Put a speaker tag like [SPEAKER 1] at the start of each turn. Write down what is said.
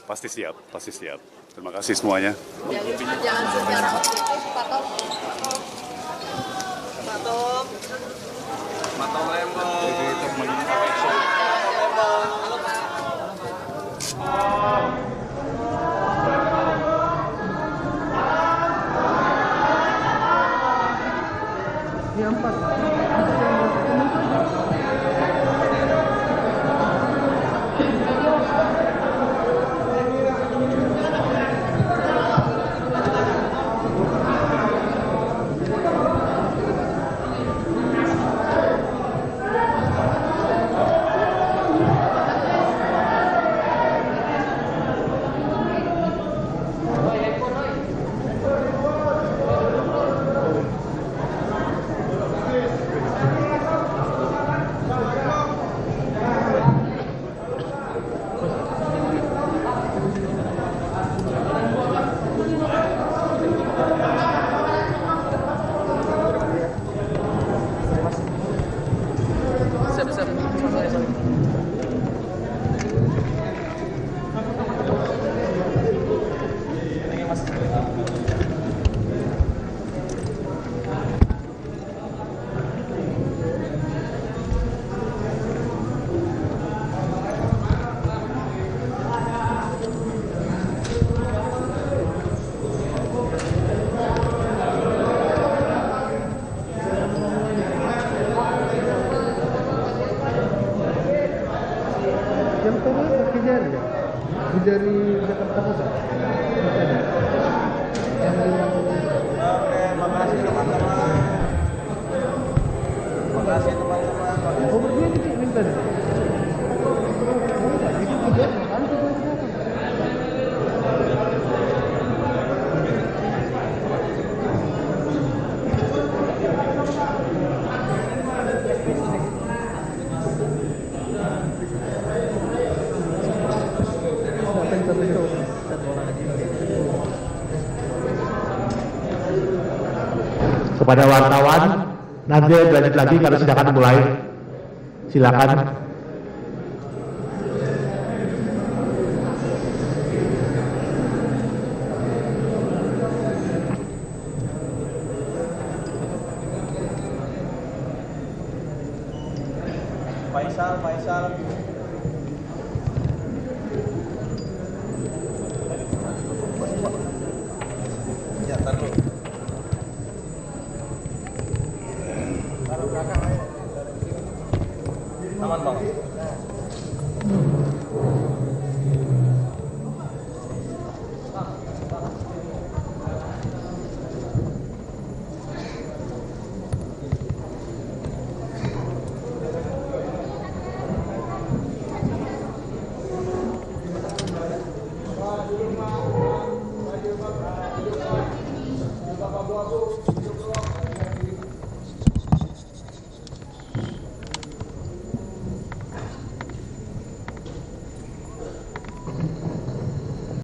[SPEAKER 1] Pasti siap, pasti siap. Terima kasih semuanya.
[SPEAKER 2] Jangan secara objektif, Pak Tom. Pak Tom.
[SPEAKER 3] Pak Tom Lembong.
[SPEAKER 2] Halo Pak.
[SPEAKER 4] Ya 4. Yang tadi pakai jari ya? Jari Jakarta Pusat.
[SPEAKER 3] Oke, makasih teman-teman. Makasih teman-teman.
[SPEAKER 4] Oh, berdua nih Cik, minta nih. Oh, itu juga kan juga siapa?
[SPEAKER 5] Kepada wartawan, nanti lanjut lagi kalau silakan mulai. Silakan.
[SPEAKER 3] Faisal.